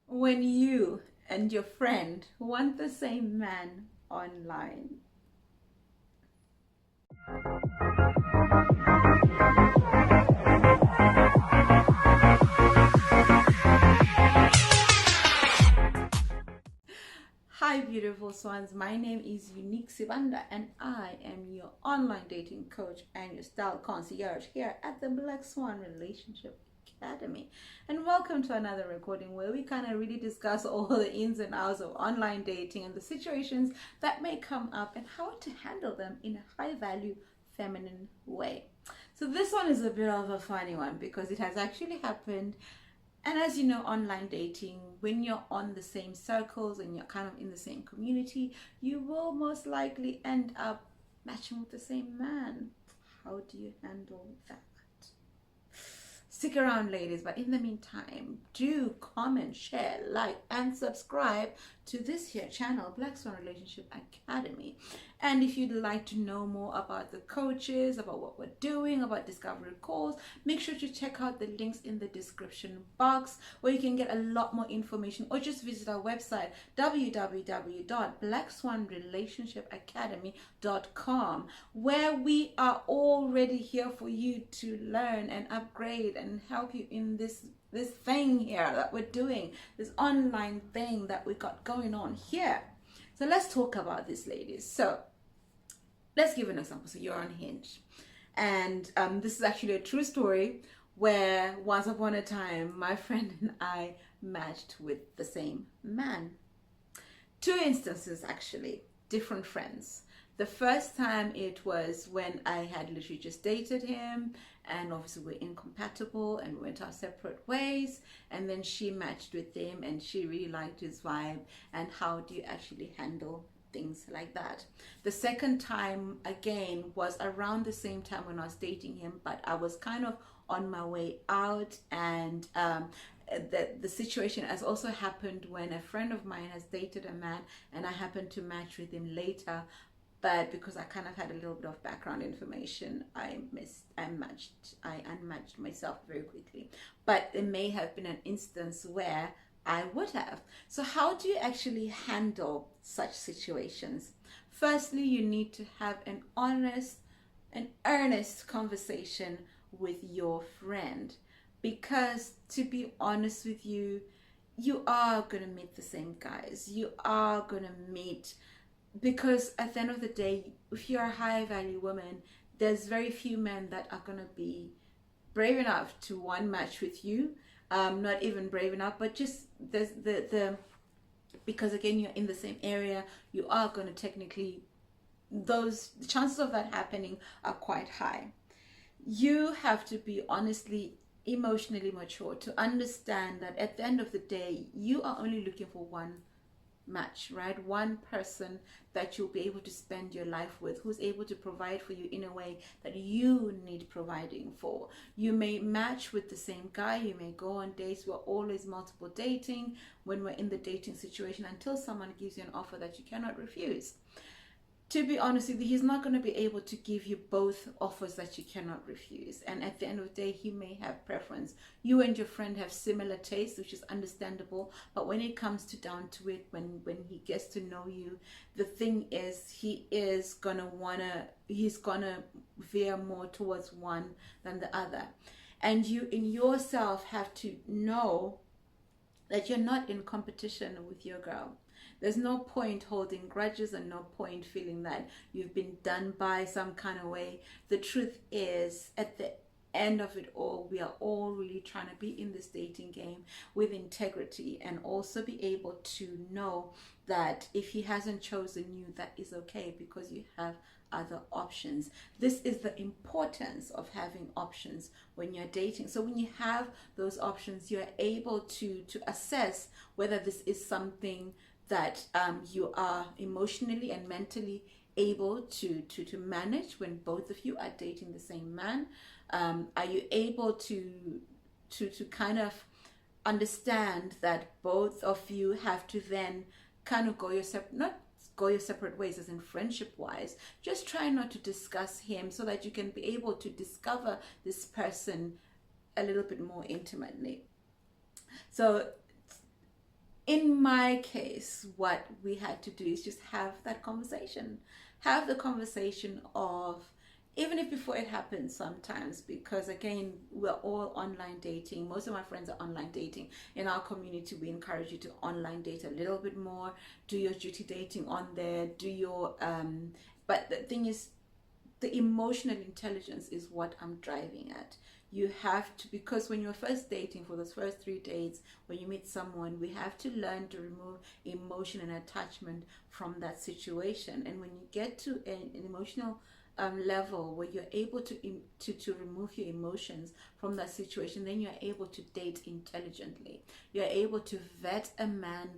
when you and your friend want the same man online. Hi, beautiful swans. My name is Unique Sibanda, and I am your online dating coach and your style concierge here at the Black Swan Relationship Academy. And welcome to another recording where we kind of really discuss all the ins and outs of online dating and the situations that may come up and how to handle them in a high value, feminine way. So, this one is a bit of a funny one because it has actually happened. And as you know, online dating, when you're on the same circles and you're kind of in the same community, you will most likely end up matching with the same man. How do you handle that? Stick around, ladies, but in the meantime, do comment, share, like, and subscribe to this here channel, Black Swan Relationship Academy. And if you'd like to know more about the coaches, about what we're doing, about discovery calls, make sure to check out the links in the description box where you can get a lot more information, or just visit our website www.blackswanrelationshipacademy.com, where we are already here for you to learn and upgrade and help you in this thing here that we're doing, this online thing that we got going on here. So let's talk about this, ladies. So let's give an example. So you're on Hinge, and this is actually a true story where once upon a time my friend and I matched with the same man. Two instances, actually, different friends. The first time it was when I had literally just dated him, and obviously we're incompatible and we went our separate ways, and then she matched with him and she really liked his vibe. And how do you actually handle things like that? The second time again was around the same time when I was dating him, but I was kind of on my way out, and the situation has also happened when a friend of mine has dated a man and I happened to match with him later. But because I kind of had a little bit of background information, I unmatched myself very quickly. But it may have been an instance where I would have. So how do you actually handle such situations? Firstly, you need to have an honest and earnest conversation with your friend, because to be honest with you, you are going to meet the same guys. You are going to meet, because at the end of the day, if you're a high value woman, there's very few men that are going to be brave enough to one match with you. Not even brave enough, but just there's the because again, you're in the same area, you are going to technically, those the chances of that happening are quite high. You have to be honestly emotionally mature to understand that at the end of the day, you are only looking for one match, right? One person that you'll be able to spend your life with, who's able to provide for you in a way that you need providing for. You may match with the same guy, you may go on dates. We're always multiple dating when we're in the dating situation, until someone gives you an offer that you cannot refuse. To be honest with you, he's not going to be able to give you both offers that you cannot refuse. And at the end of the day, he may have preference. You and your friend have similar tastes, which is understandable. But when it comes down to it, when he gets to know you, the thing is, he's going to veer more towards one than the other. And you in yourself have to know that you're not in competition with your girl. There's no point holding grudges and no point feeling that you've been done by some kind of way. The truth is, at the end of it all, we are all really trying to be in this dating game with integrity, and also be able to know that if he hasn't chosen you, that is okay, because you have other options. This is the importance of having options when you're dating. So when you have those options, you're able to assess whether this is something that you are emotionally and mentally able to manage when both of you are dating the same man. Are you able to kind of understand that both of you have to then kind of go your separate ways, as in friendship wise? Just try not to discuss him, so that you can be able to discover this person a little bit more intimately. So In my case, what we had to do is just have that conversation. Have the conversation of, even if before it happens sometimes, because again, we're all online dating. Most of my friends are online dating. In our community, we encourage you to online date a little bit more. Do your duty dating on there. Do your, but the thing is, the emotional intelligence is what I'm driving at. You have to, because when you're first dating, for those first 3 dates, when you meet someone, we have to learn to remove emotion and attachment from that situation. And when you get to an emotional level where you're able to remove your emotions from that situation, then you're able to date intelligently. You're able to vet a man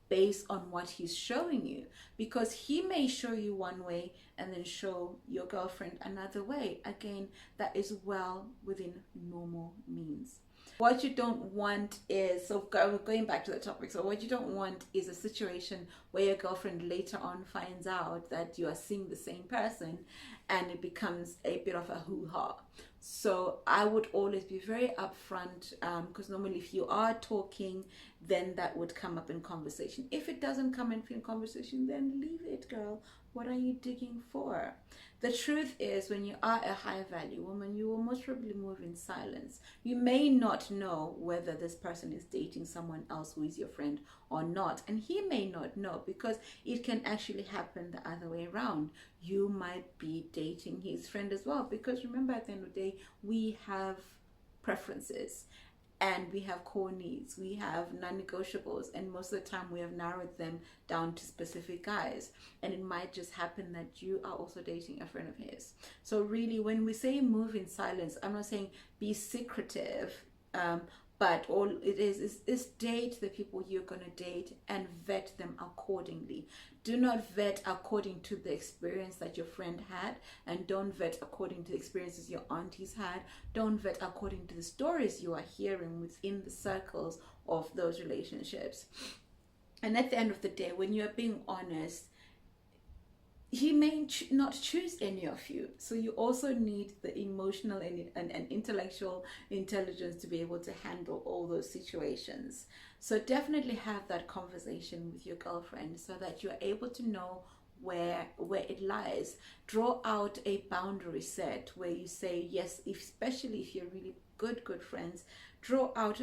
based on what he's showing you, because he may show you one way and then show your girlfriend another way. Again, that is well within normal means. What you don't want is, so going back to the topic, so what you don't want is a situation where your girlfriend later on finds out that you are seeing the same person and it becomes a bit of a hoo-ha. So I would always be very upfront, because normally if you are talking, then that would come up in conversation. If it doesn't come up in conversation, then leave it, girl. What are you digging for? The truth is, when you are a high value woman, you will most probably move in silence. You may not know whether this person is dating someone else who is your friend or not. And he may not know, because it can actually happen the other way around. You might be dating his friend as well, because remember, at the end of the day, we have preferences. And we have core needs, we have non-negotiables, and most of the time we have narrowed them down to specific guys. And it might just happen that you are also dating a friend of his. So really, when we say move in silence, I'm not saying be secretive, but all it is date the people you're going to date and vet them accordingly. Do not vet according to the experience that your friend had, and don't vet according to the experiences your aunties had. Don't vet according to the stories you are hearing within the circles of those relationships. And at the end of the day, when you're being honest, he may not choose any of you. So you also need the emotional and intellectual intelligence to be able to handle all those situations. So definitely have that conversation with your girlfriend so that you're able to know where it lies. Draw out a boundary set where you say yes, especially if you're really good friends. Draw out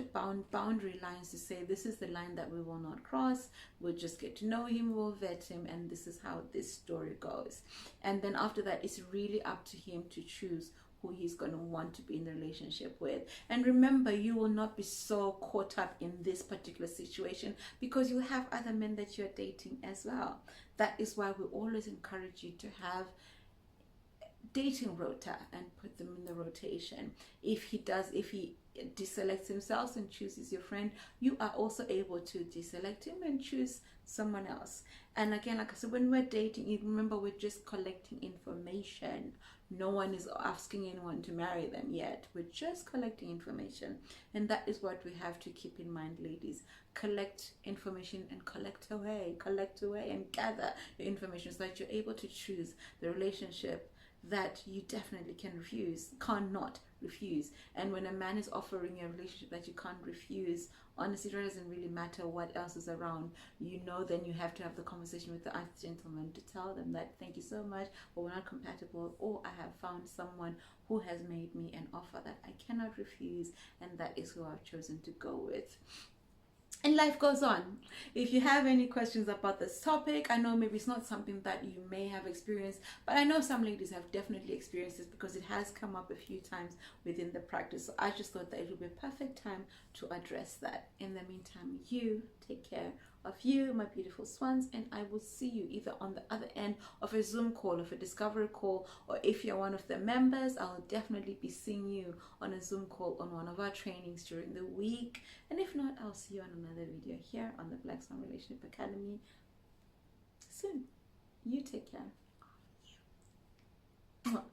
boundary lines to say, this is the line that we will not cross. We'll just get to know him, we'll vet him, and this is how this story goes. And then after that, it's really up to him to choose who he's going to want to be in the relationship with. And remember, you will not be so caught up in this particular situation, because you have other men that you're dating as well. That is why we always encourage you to have dating rota and put them in the rotation. If he deselects himself and chooses your friend, you are also able to deselect him and choose someone else. And again, like I said, when we're dating, you remember, we're just collecting information. No one is asking anyone to marry them yet. We're just collecting information. And that is what we have to keep in mind, ladies. Collect information and collect away and gather your information so that you're able to choose the relationship that you definitely cannot refuse. And when a man is offering a relationship that you can't refuse, honestly, it doesn't really matter what else is around. Then you have to have the conversation with the gentleman to tell them that, thank you so much, but we're not compatible, or I have found someone who has made me an offer that I cannot refuse, and that is who I've chosen to go with. And life goes on. If you have any questions about this topic, I know maybe it's not something that you may have experienced, but I know some ladies have definitely experienced this, because it has come up a few times within the practice. So I just thought that it would be a perfect time to address that. In the meantime, you take care of you, my beautiful swans, and I will see you either on the other end of a Zoom call, of a discovery call, or if you're one of the members, I'll definitely be seeing you on a Zoom call on one of our trainings during the week. And if not, I'll see you on another video here on the Black Swan Relationship Academy soon. You take care. Mwah.